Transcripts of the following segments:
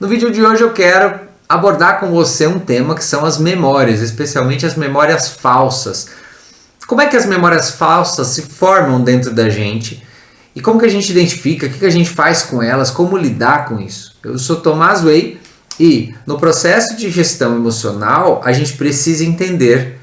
No vídeo de hoje eu quero abordar com você um tema que são as memórias, especialmente as memórias falsas. Como é que as memórias falsas se formam dentro da gente e como que a gente identifica, o que a gente faz com elas, como lidar com isso. Eu sou Tomás Way e no processo de gestão emocional a gente precisa entender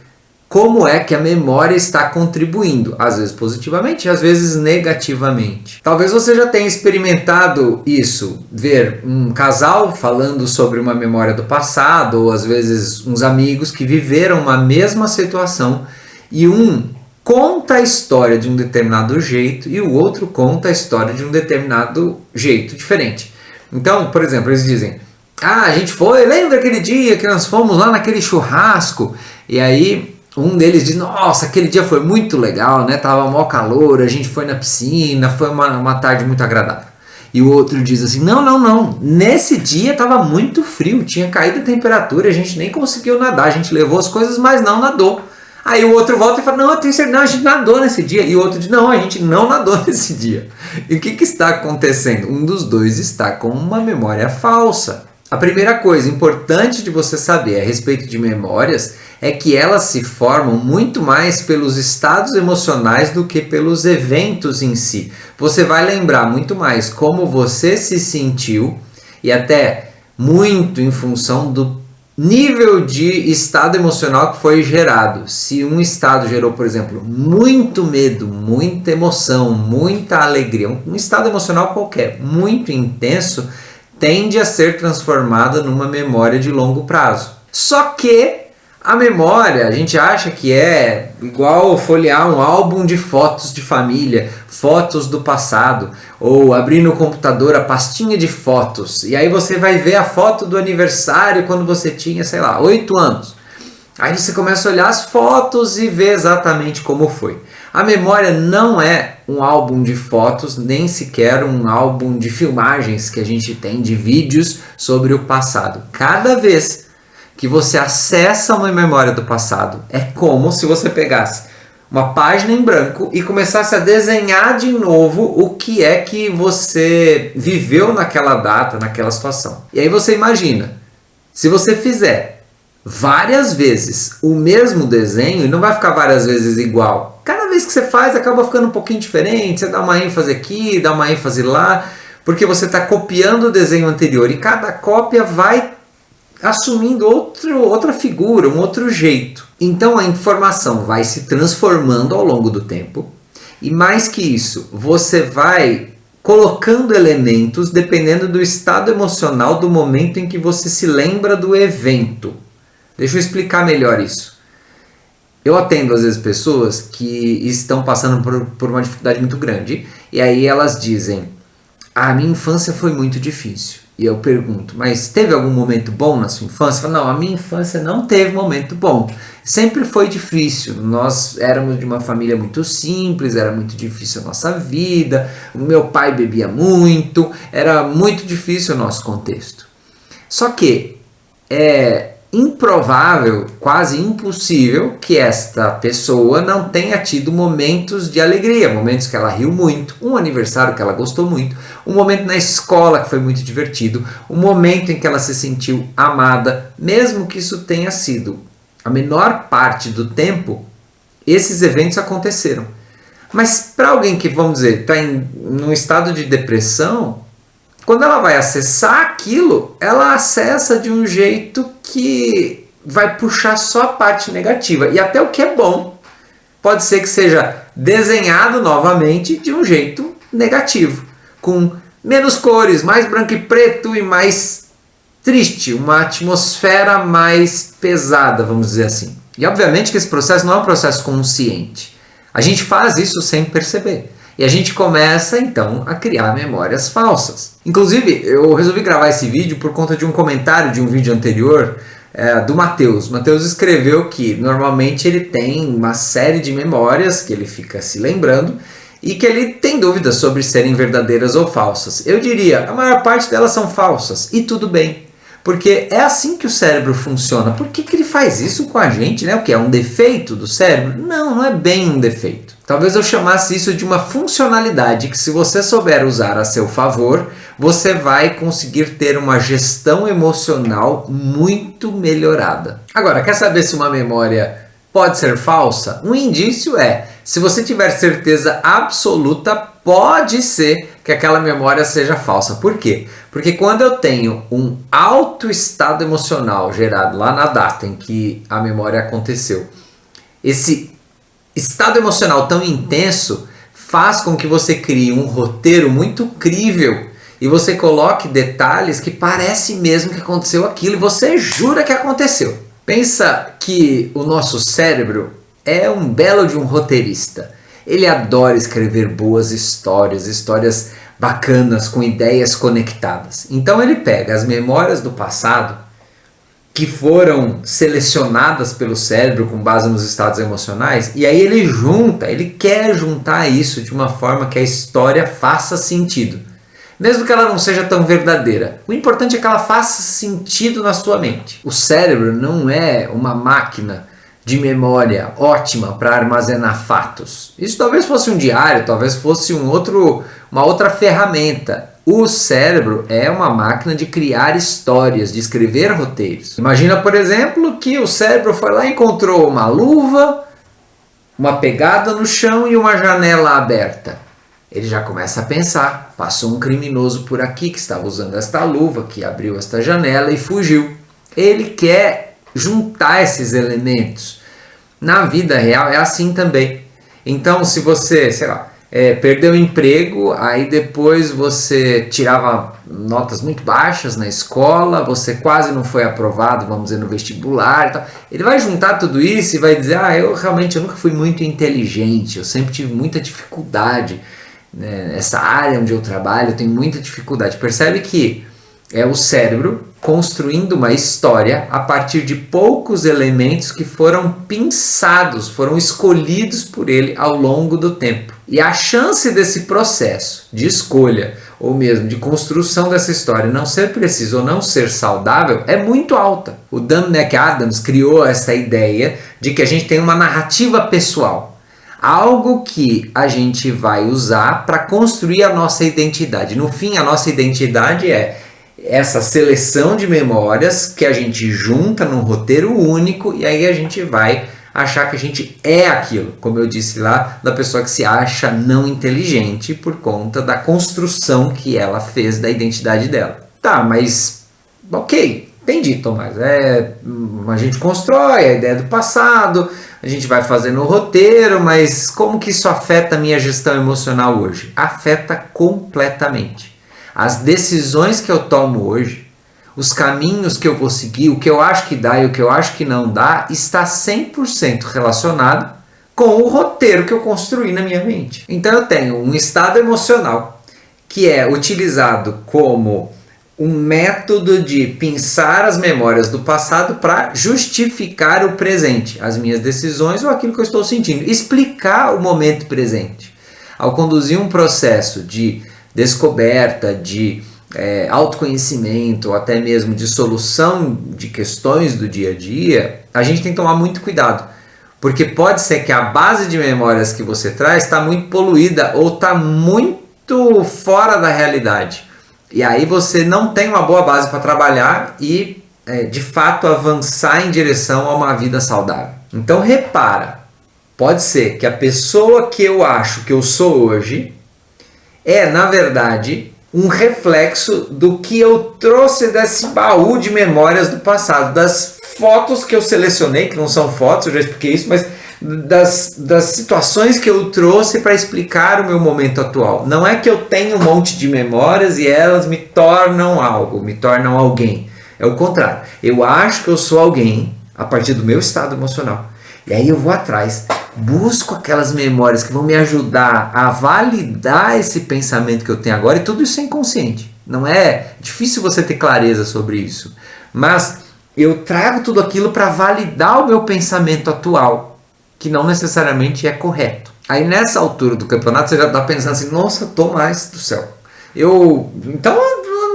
como é que a memória está contribuindo, às vezes positivamente, às vezes negativamente. Talvez você já tenha experimentado isso, ver um casal falando sobre uma memória do passado, ou às vezes uns amigos que viveram uma mesma situação e um conta a história de um determinado jeito e o outro conta a história de um determinado jeito diferente. Então, por exemplo, eles dizem: a gente foi, lembra aquele dia que nós fomos lá naquele churrasco? E aí um deles diz: nossa, aquele dia foi muito legal, né? Tava mó calor, a gente foi na piscina, foi uma tarde muito agradável. E o outro diz assim: não, nesse dia tava muito frio, tinha caído a temperatura, a gente nem conseguiu nadar, a gente levou as coisas, mas não nadou. Aí o outro volta e fala: não, eu tenho certeza, não, a gente nadou nesse dia. E o outro diz: não, a gente não nadou nesse dia. E o que está acontecendo? Um dos dois está com uma memória falsa. A primeira coisa importante de você saber a respeito de memórias é que elas se formam muito mais pelos estados emocionais do que pelos eventos em si. Você vai lembrar muito mais como você se sentiu e até muito em função do nível de estado emocional que foi gerado. Se um estado gerou, por exemplo, muito medo, muita emoção, muita alegria, um estado emocional qualquer, muito intenso, tende a ser transformada numa memória de longo prazo. Só que a memória, a gente acha que é igual folhear um álbum de fotos de família, fotos do passado, ou abrir no computador a pastinha de fotos, e aí você vai ver a foto do aniversário quando você tinha, 8 anos. Aí você começa a olhar as fotos e ver exatamente como foi. A memória não é um álbum de fotos, nem sequer um álbum de filmagens que a gente tem de vídeos sobre o passado. Cada vez que você acessa uma memória do passado, é como se você pegasse uma página em branco e começasse a desenhar de novo o que é que você viveu naquela data, naquela situação. E aí você imagina, se você fizer várias vezes o mesmo desenho, e não vai ficar várias vezes igual. Cada vez que você faz, acaba ficando um pouquinho diferente, você dá uma ênfase aqui, dá uma ênfase lá, porque você está copiando o desenho anterior, e cada cópia vai assumindo outra figura, um outro jeito. Então a informação vai se transformando ao longo do tempo, e mais que isso, você vai colocando elementos dependendo do estado emocional do momento em que você se lembra do evento. Deixa eu explicar melhor isso. Eu atendo às vezes pessoas que estão passando por uma dificuldade muito grande, e aí elas dizem: a minha infância foi muito difícil. E eu pergunto: mas teve algum momento bom na sua infância? Fala: não, a minha infância não teve momento bom. Sempre foi difícil. Nós éramos de uma família muito simples, era muito difícil a nossa vida, o meu pai bebia muito, era muito difícil o nosso contexto. Só que é improvável, quase impossível, que esta pessoa não tenha tido momentos de alegria, momentos que ela riu muito, um aniversário que ela gostou muito, um momento na escola que foi muito divertido, um momento em que ela se sentiu amada, mesmo que isso tenha sido a menor parte do tempo, esses eventos aconteceram. Mas para alguém que, vamos dizer, está num estado de depressão, quando ela vai acessar aquilo, ela acessa de um jeito que vai puxar só a parte negativa. E até o que é bom pode ser que seja desenhado novamente de um jeito negativo, com menos cores, mais branco e preto e mais triste, uma atmosfera mais pesada, vamos dizer assim. E obviamente que esse processo não é um processo consciente. A gente faz isso sem perceber. E a gente começa, então, a criar memórias falsas. Inclusive, eu resolvi gravar esse vídeo por conta de um comentário de um vídeo anterior do Matheus. Matheus escreveu que, normalmente, ele tem uma série de memórias que ele fica se lembrando e que ele tem dúvidas sobre serem verdadeiras ou falsas. Eu diria, a maior parte delas são falsas. E tudo bem. Porque é assim que o cérebro funciona. Por que ele faz isso com a gente, né? O que é um defeito do cérebro? Não, não é bem um defeito. Talvez eu chamasse isso de uma funcionalidade que, se você souber usar a seu favor, você vai conseguir ter uma gestão emocional muito melhorada. Agora, quer saber se uma memória pode ser falsa? Um indício é, se você tiver certeza absoluta, pode ser que aquela memória seja falsa. Por quê? Porque quando eu tenho um alto estado emocional gerado lá na data em que a memória aconteceu, esse estado emocional tão intenso faz com que você crie um roteiro muito crível e você coloque detalhes que parece mesmo que aconteceu aquilo e você jura que aconteceu. Pensa que o nosso cérebro é um belo de um roteirista. Ele adora escrever boas histórias, histórias bacanas, com ideias conectadas. Então ele pega as memórias do passado, que foram selecionadas pelo cérebro com base nos estados emocionais, e aí ele quer juntar isso de uma forma que a história faça sentido. Mesmo que ela não seja tão verdadeira. O importante é que ela faça sentido na sua mente. O cérebro não é uma máquina de memória ótima para armazenar fatos. Isso talvez fosse um diário, talvez fosse uma outra ferramenta. O cérebro é uma máquina de criar histórias, de escrever roteiros. Imagina, por exemplo, que o cérebro foi lá e encontrou uma luva, uma pegada no chão e uma janela aberta. Ele já começa a pensar, passou um criminoso por aqui que estava usando esta luva, que abriu esta janela e fugiu. Ele quer juntar esses elementos. Na vida real é assim também. Então, se você, perdeu o emprego, aí depois você tirava notas muito baixas na escola, você quase não foi aprovado, vamos dizer, no vestibular e tal. Ele vai juntar tudo isso e vai dizer, eu nunca fui muito inteligente, eu sempre tive muita dificuldade, né? Essa área onde eu trabalho eu tenho muita dificuldade. Percebe que é o cérebro construindo uma história a partir de poucos elementos que foram pensados, foram escolhidos por ele ao longo do tempo. E a chance desse processo de escolha, ou mesmo de construção dessa história, não ser preciso ou não ser saudável, é muito alta. O Dan McAdams criou essa ideia de que a gente tem uma narrativa pessoal. Algo que a gente vai usar para construir a nossa identidade. No fim, a nossa identidade é essa seleção de memórias que a gente junta num roteiro único e aí a gente vai achar que a gente é aquilo, como eu disse lá, da pessoa que se acha não inteligente por conta da construção que ela fez da identidade dela. Tá, mas ok, entendi, Tomás. A gente constrói a ideia do passado, a gente vai fazendo o roteiro, mas como que isso afeta a minha gestão emocional hoje? Afeta completamente. As decisões que eu tomo hoje, os caminhos que eu vou seguir, o que eu acho que dá e o que eu acho que não dá, está 100% relacionado com o roteiro que eu construí na minha mente. Então eu tenho um estado emocional que é utilizado como um método de pensar as memórias do passado para justificar o presente, as minhas decisões ou aquilo que eu estou sentindo, explicar o momento presente. Ao conduzir um processo de descoberta, de autoconhecimento, ou até mesmo de solução de questões do dia a dia, a gente tem que tomar muito cuidado, porque pode ser que a base de memórias que você traz está muito poluída ou está muito fora da realidade. E aí você não tem uma boa base para trabalhar e, de fato, avançar em direção a uma vida saudável. Então repara, pode ser que a pessoa que eu acho que eu sou hoje é, na verdade, um reflexo do que eu trouxe desse baú de memórias do passado, das fotos que eu selecionei, que não são fotos, eu já expliquei isso, mas das situações que eu trouxe para explicar o meu momento atual. Não é que eu tenho um monte de memórias e elas me tornam algo, me tornam alguém. É o contrário. Eu acho que eu sou alguém a partir do meu estado emocional. E aí eu vou atrás, busco aquelas memórias que vão me ajudar a validar esse pensamento que eu tenho agora, e tudo isso é inconsciente. Não é difícil você ter clareza sobre isso. Mas eu trago tudo aquilo para validar o meu pensamento atual, que não necessariamente é correto. Aí nessa altura do campeonato você já está pensando assim, nossa, Tomás do céu, então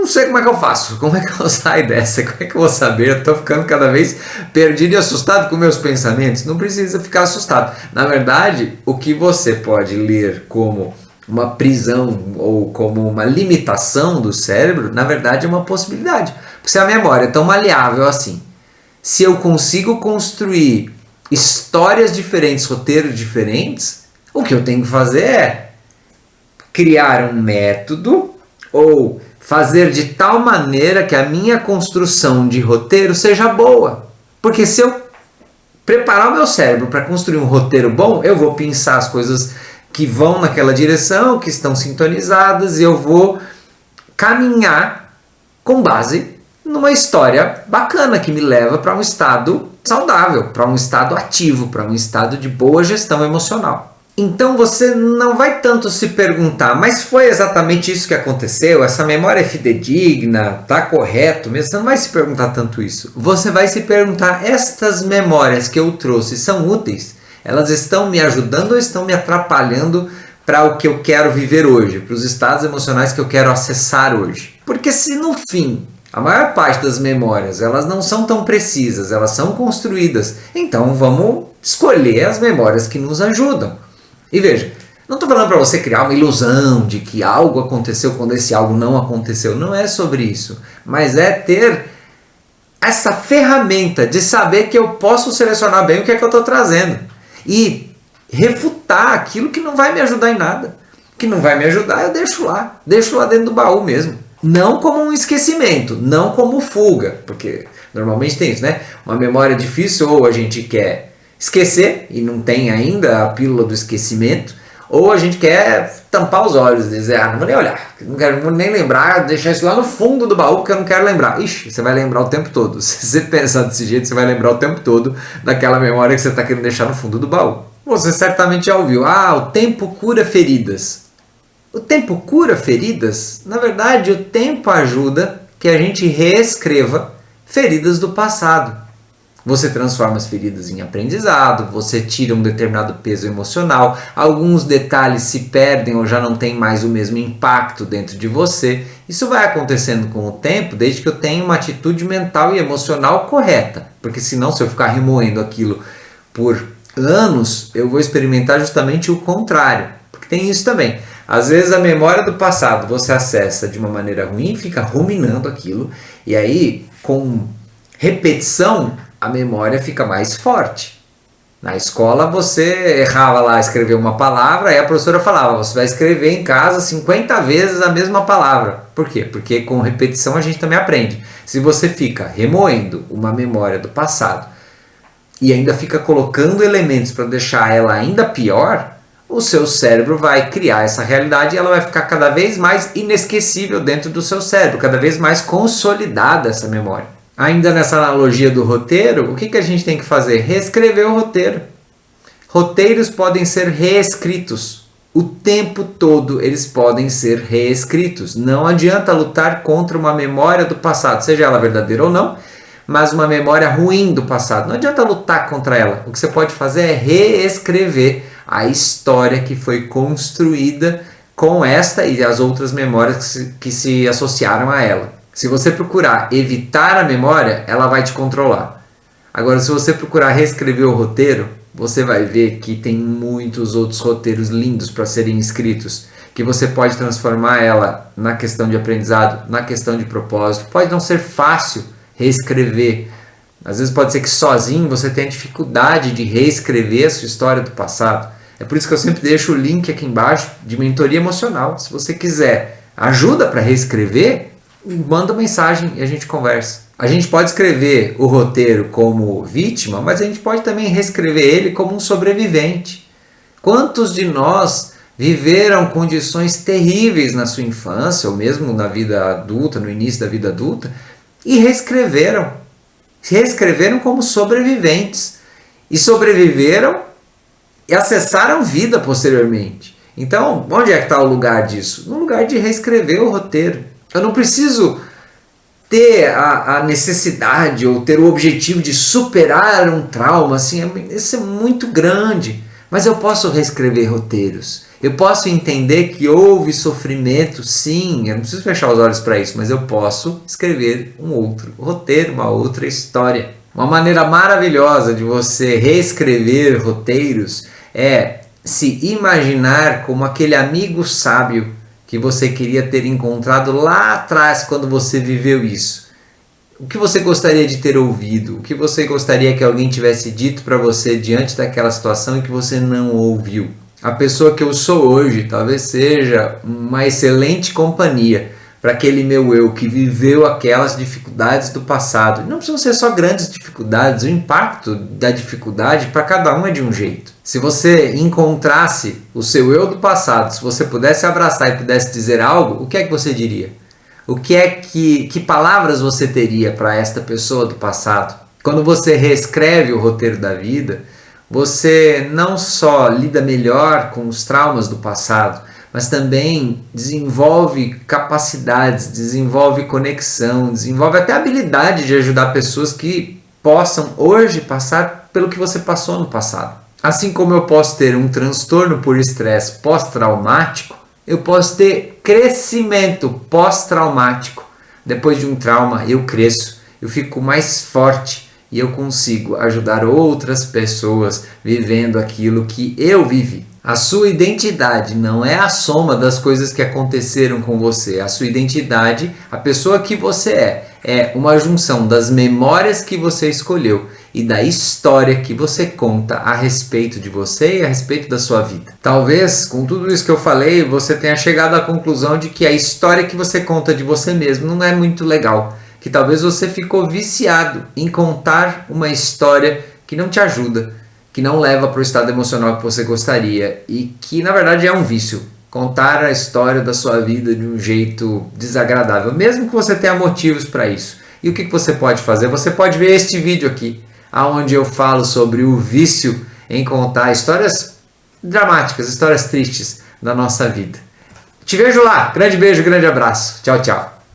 não sei como é que eu faço, como é que eu saio dessa, como é que eu vou saber? Eu estou ficando cada vez perdido e assustado com meus pensamentos. Não precisa ficar assustado. Na verdade, o que você pode ler como uma prisão ou como uma limitação do cérebro, na verdade é uma possibilidade. Porque se a memória é tão maleável assim, se eu consigo construir histórias diferentes, roteiros diferentes, o que eu tenho que fazer é criar um método ou fazer de tal maneira que a minha construção de roteiro seja boa. Porque se eu preparar o meu cérebro para construir um roteiro bom, eu vou pensar as coisas que vão naquela direção, que estão sintonizadas, e eu vou caminhar com base numa história bacana que me leva para um estado saudável, para um estado ativo, para um estado de boa gestão emocional. Então você não vai tanto se perguntar, mas foi exatamente isso que aconteceu? Essa memória é fidedigna? Está correto mesmo? Você não vai se perguntar tanto isso. Você vai se perguntar, estas memórias que eu trouxe são úteis? Elas estão me ajudando ou estão me atrapalhando para o que eu quero viver hoje? Para os estados emocionais que eu quero acessar hoje? Porque se no fim a maior parte das memórias elas não são tão precisas, elas são construídas, então vamos escolher as memórias que nos ajudam. E veja, não estou falando para você criar uma ilusão de que algo aconteceu quando esse algo não aconteceu. Não é sobre isso. Mas é ter essa ferramenta de saber que eu posso selecionar bem o que é que eu estou trazendo. E refutar aquilo que não vai me ajudar em nada. O que não vai me ajudar, eu deixo lá. Deixo lá dentro do baú mesmo. Não como um esquecimento, não como fuga. Porque normalmente tem isso, né? Uma memória difícil, ou a gente quer esquecer, e não tem ainda a pílula do esquecimento, ou a gente quer tampar os olhos e dizer, não vou nem olhar, não quero nem lembrar, deixar isso lá no fundo do baú porque eu não quero lembrar. Ixi, você vai lembrar o tempo todo. Se você pensar desse jeito, você vai lembrar o tempo todo daquela memória que você está querendo deixar no fundo do baú. Você certamente já ouviu, o tempo cura feridas. O tempo cura feridas? Na verdade, o tempo ajuda que a gente reescreva feridas do passado. Você transforma as feridas em aprendizado, você tira um determinado peso emocional, alguns detalhes se perdem ou já não tem mais o mesmo impacto dentro de você. Isso vai acontecendo com o tempo, desde que eu tenha uma atitude mental e emocional correta. Porque senão, se eu ficar remoendo aquilo por anos, eu vou experimentar justamente o contrário. Porque tem isso também. Às vezes a memória do passado você acessa de uma maneira ruim, fica ruminando aquilo, e aí com repetição a memória fica mais forte. Na escola você errava lá, escrever uma palavra, aí a professora falava, você vai escrever em casa 50 vezes a mesma palavra. Por quê? Porque com repetição a gente também aprende. Se você fica remoendo uma memória do passado e ainda fica colocando elementos para deixar ela ainda pior, o seu cérebro vai criar essa realidade e ela vai ficar cada vez mais inesquecível dentro do seu cérebro, cada vez mais consolidada essa memória. Ainda nessa analogia do roteiro, o que a gente tem que fazer? Reescrever o roteiro. Roteiros podem ser reescritos. O tempo todo eles podem ser reescritos. Não adianta lutar contra uma memória do passado, seja ela verdadeira ou não, mas uma memória ruim do passado. Não adianta lutar contra ela. O que você pode fazer é reescrever a história que foi construída com esta e as outras memórias que se associaram a ela. Se você procurar evitar a memória, ela vai te controlar. Agora, se você procurar reescrever o roteiro, você vai ver que tem muitos outros roteiros lindos para serem escritos, que você pode transformar ela na questão de aprendizado, na questão de propósito. Pode não ser fácil reescrever. Às vezes pode ser que sozinho você tenha dificuldade de reescrever a sua história do passado. É por isso que eu sempre deixo o link aqui embaixo de mentoria emocional. Se você quiser ajuda para reescrever, manda mensagem e a gente conversa. A gente pode escrever o roteiro como vítima, mas a gente pode também reescrever ele como um sobrevivente. Quantos de nós viveram condições terríveis na sua infância, ou mesmo na vida adulta, no início da vida adulta, e reescreveram? Reescreveram como sobreviventes. E sobreviveram e acessaram vida posteriormente. Então, onde é que está o lugar disso? No lugar de reescrever o roteiro. Eu não preciso ter a necessidade ou ter o objetivo de superar um trauma, assim, isso é muito grande. Mas eu posso reescrever roteiros. Eu posso entender que houve sofrimento, sim, eu não preciso fechar os olhos para isso, mas eu posso escrever um outro roteiro, uma outra história. Uma maneira maravilhosa de você reescrever roteiros é se imaginar como aquele amigo sábio que você queria ter encontrado lá atrás quando você viveu isso. O que você gostaria de ter ouvido? O que você gostaria que alguém tivesse dito para você diante daquela situação e que você não ouviu? A pessoa que eu sou hoje talvez seja uma excelente companhia para aquele meu eu que viveu aquelas dificuldades do passado. Não precisam ser só grandes dificuldades, o impacto da dificuldade para cada um é de um jeito. Se você encontrasse o seu eu do passado, se você pudesse abraçar e pudesse dizer algo, o que é que você diria? O que é que palavras você teria para esta pessoa do passado? Quando você reescreve o roteiro da vida, você não só lida melhor com os traumas do passado, mas também desenvolve capacidades, desenvolve conexão, desenvolve até a habilidade de ajudar pessoas que possam hoje passar pelo que você passou no passado. Assim como eu posso ter um transtorno por estresse pós-traumático, eu posso ter crescimento pós-traumático. Depois de um trauma, eu cresço, eu fico mais forte e eu consigo ajudar outras pessoas vivendo aquilo que eu vivi. A sua identidade não é a soma das coisas que aconteceram com você. A sua identidade, a pessoa que você é uma junção das memórias que você escolheu e da história que você conta a respeito de você e a respeito da sua vida. Talvez, com tudo isso que eu falei, você tenha chegado à conclusão de que a história que você conta de você mesmo não é muito legal. Que talvez você ficou viciado em contar uma história que não te ajuda, que não leva para o estado emocional que você gostaria e que na verdade é um vício. Contar a história da sua vida de um jeito desagradável, mesmo que você tenha motivos para isso. E o que você pode fazer? Você pode ver este vídeo aqui, onde eu falo sobre o vício em contar histórias dramáticas, histórias tristes da nossa vida. Te vejo lá. Grande beijo, grande abraço. Tchau, tchau.